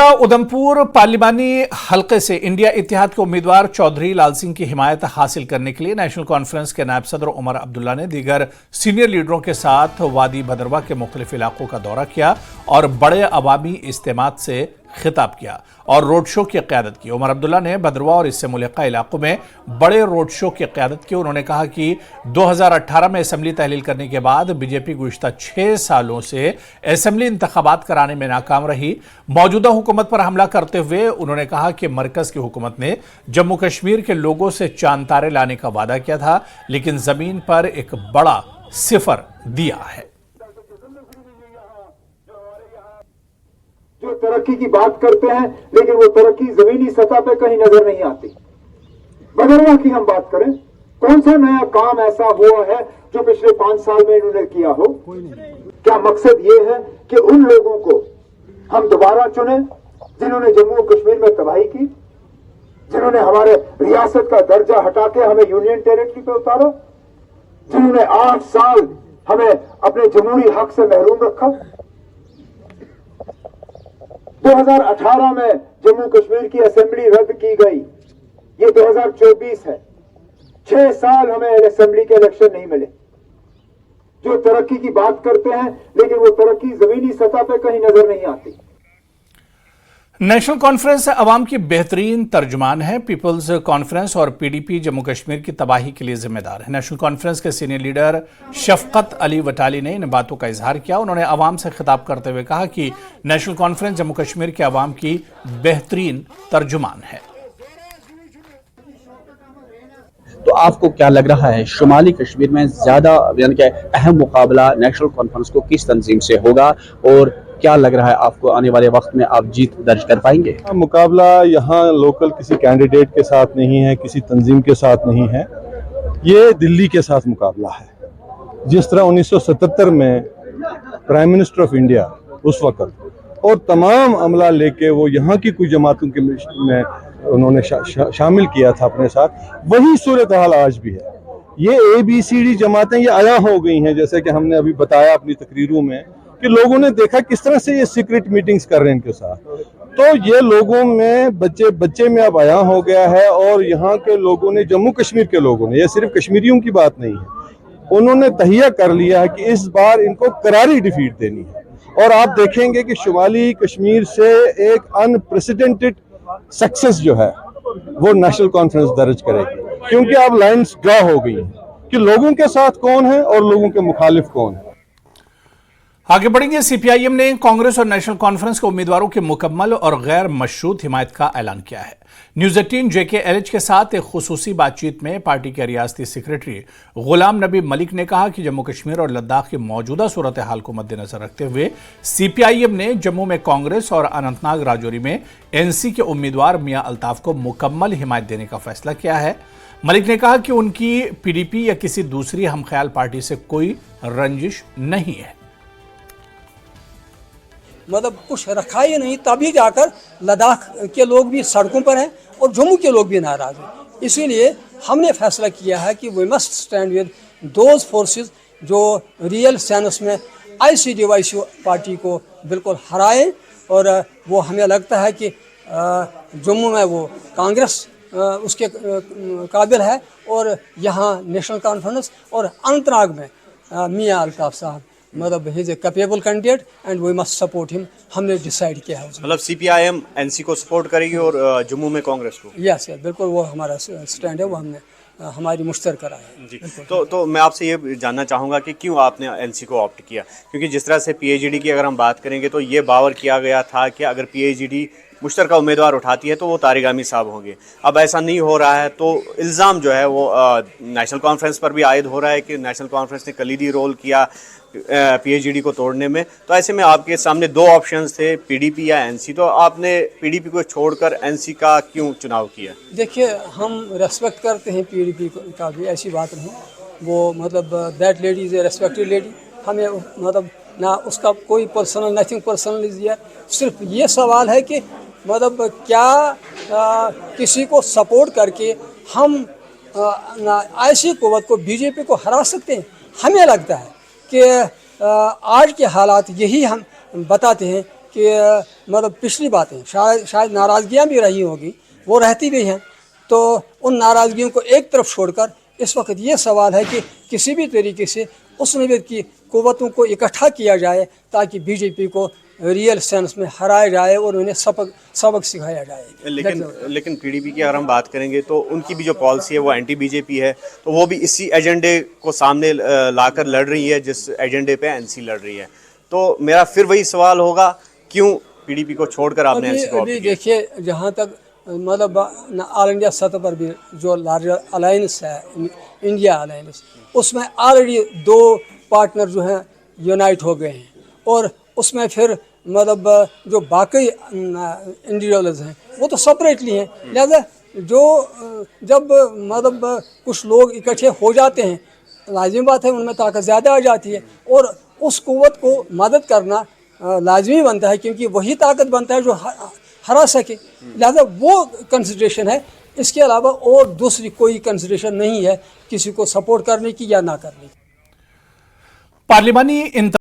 जिला उधमपुर पार्लिमानी हलके से इंडिया इत्तेहाद के उम्मीदवार चौधरी लाल सिंह की हिमायत हासिल करने के लिए नेशनल कॉन्फ्रेंस के नायब सदर उमर अब्दुल्ला ने दीगर सीनियर लीडरों के साथ वादी भदरवा के मुख्तलिफ इलाकों का दौरा किया और बड़े अवामी इज्तिमात से खिताब किया और रोड शो की क़यादत की। उमर अब्दुल्ला ने भदरवा और इससे मुल्लिका इलाकों में बड़े रोड शो की क़यादत की। उन्होंने कहा कि 2018 में असेंबली तहलील करने के बाद बीजेपी गुज़िश्ता 6 सालों से असेंबली इंतखाबात कराने में नाकाम रही। मौजूदा हुकूमत पर हमला करते हुए उन्होंने कहा कि मरकज़ की हुकूमत ने जम्मू कश्मीर के लोगों से चांद तारे लाने का वादा किया था, लेकिन ज़मीन पर एक बड़ा सिफर दिया है। जो तरक्की की बात करते हैं, लेकिन वो तरक्की जमीनी सतह पे कहीं नजर नहीं आती। भदरवा की हम बात करें, कौन सा नया काम ऐसा हुआ है जो पिछले 5 साल में इन्होंने किया हो? क्या मकसद ये है कि उन लोगों को हम दोबारा चुने जिन्होंने जम्मू कश्मीर में तबाही की, जिन्होंने हमारे रियासत का दर्जा हटा के हमें यूनियन टेरिटरी पे उतारा, जिन्होंने 8 साल हमें अपने जमहूरी हक से महरूम रखा। 2018 में जम्मू कश्मीर की असेंबली रद्द की गई, ये 2024 है। 6 साल हमें असेंबली के इलेक्शन नहीं मिले। जो तरक्की की बात करते हैं, लेकिन वो तरक्की जमीनी सतह पे कहीं नजर नहीं आती। नेशनल कॉन्फ्रेंस अवाम की बेहतरीन तर्जुमान है। पीपल्स कॉन्फ्रेंस और पीडीपी जम्मू कश्मीर की तबाही के लिए जिम्मेदार है। नेशनल कॉन्फ्रेंस के सीनियर लीडर शफकत अली वटाली ने इन बातों का इजहार किया। उन्होंने अवाम से खिताब करते हुए कहा कि नेशनल कॉन्फ्रेंस जम्मू कश्मीर के अवाम की बेहतरीन तर्जुमान है। तो आपको क्या लग रहा है, शुमाली कश्मीर में ज्यादा यानी कि अहम मुकाबला नेशनल कॉन्फ्रेंस को किस तंजीम से होगा, और क्या लग रहा है आपको आने वाले वक्त में आप जीत दर्ज कर पाएंगे? मुकाबला यहाँ लोकल किसी कैंडिडेट के साथ नहीं है, किसी तंजीम के साथ नहीं है, ये दिल्ली के साथ मुकाबला है। जिस तरह 1977 में प्राइम मिनिस्टर ऑफ इंडिया उस वक्त और तमाम अमला लेके वो यहाँ की कुछ जमातों के में उन्होंने शामिल किया था अपने साथ, वही सूरत हाल आज भी है। ये ABCD जमातें ये आया हो गई हैं, जैसे कि हमने अभी बताया अपनी तकरीरों में कि लोगों ने देखा किस तरह से ये सीक्रेट मीटिंग्स कर रहे हैं इनके साथ। तो ये लोगों में बच्चे में अब आया हो गया है, और यहाँ के लोगों ने, जम्मू कश्मीर के लोगों ने, ये सिर्फ कश्मीरियों की बात नहीं है, उन्होंने तहिया कर लिया है कि इस बार इनको करारी डिफीट देनी है। और आप देखेंगे कि शुमाली कश्मीर से एक अनप्रेसिडेंटेड सक्सेस जो है वो नेशनल कॉन्फ्रेंस दर्ज करेगी, क्योंकि अब लाइन्स ड्रॉ हो गई हैं कि लोगों के साथ कौन है और लोगों के मुखालिफ कौन है। आगे बढ़ेंगे। सीपीआईएम ने कांग्रेस और नेशनल कॉन्फ्रेंस के उम्मीदवारों की मुकम्मल और गैर मशरूत हिमायत का ऐलान किया है। न्यूज़ 18 JKLH के साथ एक खुसूसी बातचीत में पार्टी के रियासती सेक्रेटरी गुलाम नबी मलिक ने कहा कि जम्मू कश्मीर और लद्दाख की मौजूदा सूरत हाल को मद्देनजर रखते हुए सीपीआईएम ने जम्मू में कांग्रेस और अनंतनाग राजौरी में NC के उम्मीदवार मियां अल्ताफ को मुकम्मल हिमायत देने का फैसला किया है। मलिक ने कहा कि उनकी PDP या किसी दूसरी हमख्याल पार्टी से कोई रंजिश नहीं है। मतलब कुछ रखा ही नहीं, तभी जाकर लद्दाख के लोग भी सड़कों पर हैं और जम्मू के लोग भी नाराज हैं। इसीलिए हमने फैसला किया है कि we must stand with those forces जो रियल सेंस में ICDYC पार्टी को बिल्कुल हराए, और वो हमें लगता है कि जम्मू में वो कांग्रेस उसके काबिल है, और यहाँ नेशनल कॉन्फ्रेंस और अनंतनाग में मियां अल्ताफ साहब मतलब he is a capable candidate and we must support him. हमने डिसाइड किया है। मतलब CPIM NC को सपोर्ट करेगी और जम्मू में कांग्रेस को? यस बिल्कुल, वो हमारा स्टैंड है, वो हमने हमारी मुश्तरका राय है जी। तो मैं आपसे ये जानना चाहूँगा कि क्यों आपने NC को ऑप्ट किया, क्योंकि जिस तरह से PAGD की अगर हम बात करेंगे तो ये बावर किया गया था कि अगर PAGD मुश्तरका उम्मीदवार उठाती है तो वो तारिक आमिर साहब होंगे। अब ऐसा नहीं हो रहा है, तो इल्ज़ाम जो है वो नेशनल कॉन्फ्रेंस पर भी आयद हो रहा है कि नेशनल कॉन्फ्रेंस ने कलीदी रोल किया PAGD को तोड़ने में। तो ऐसे में आपके सामने 2 ऑप्शंस थे, PDP या NC, तो आपने PDP को छोड़कर NC का क्यों चुनाव किया? देखिए, हम रेस्पेक्ट करते हैं PDP का भी, ऐसी बात नहीं। वो मतलब that lady is a respected lady, हमें मतलब ना उसका कोई personal, nothing personal is here. सिर्फ ये सवाल है कि मतलब क्या किसी को सपोर्ट करके हम ऐसी कुव्वत को, BJP को हरा सकते हैं? हमें लगता है कि आज के हालात यही हम बताते हैं کہ मतलब पिछली बातें शायद नाराज़गियाँ भी रही होगी, वो रहती भी हैं, तो उन नाराज़गियों को एक तरफ छोड़कर इस वक्त ये सवाल है कि किसी भी तरीके से उस नवीद की क़ुव्वतों को इकट्ठा किया जाए ताकि बीजेपी को रियल सेंस में हराया जाए और उन्हें सबक सिखाया जाए। लेकिन पीडीपी की अगर हम बात करेंगे तो उनकी भी जो पॉलिसी है वो एंटी बीजेपी है, तो वो भी इसी एजेंडे को सामने लाकर लड़ रही है जिस एजेंडे पे एनसी लड़ रही है। तो मेरा फिर वही सवाल होगा, क्यों पीडीपी को छोड़कर आपने एनसी को अभी देखिए, जहाँ तक मतलब ऑल इंडिया सतह पर भी जो लार्जर अलायंस है, इंडिया अलायंस, उसमें ऑलरेडी 2 पार्टनर जो हैं यूनाइट हो गए हैं, और उसमें फिर मतलब जो बाकी इंडिविजुअल्स हैं वो तो सेपरेटली हैं। लिहाजा जो जब मतलब कुछ लोग इकट्ठे हो जाते हैं, लाजिमी बात है उनमें ताकत ज़्यादा आ जाती है, और उस क़ुव्वत को मदद करना लाजमी बनता है, क्योंकि वही ताकत बनता है जो हरा सके। लिहाजा वो कंसिडरेशन है, इसके अलावा और दूसरी कोई कंसिडरेशन नहीं है किसी को सपोर्ट करने की या ना करने की। पार्लिमानी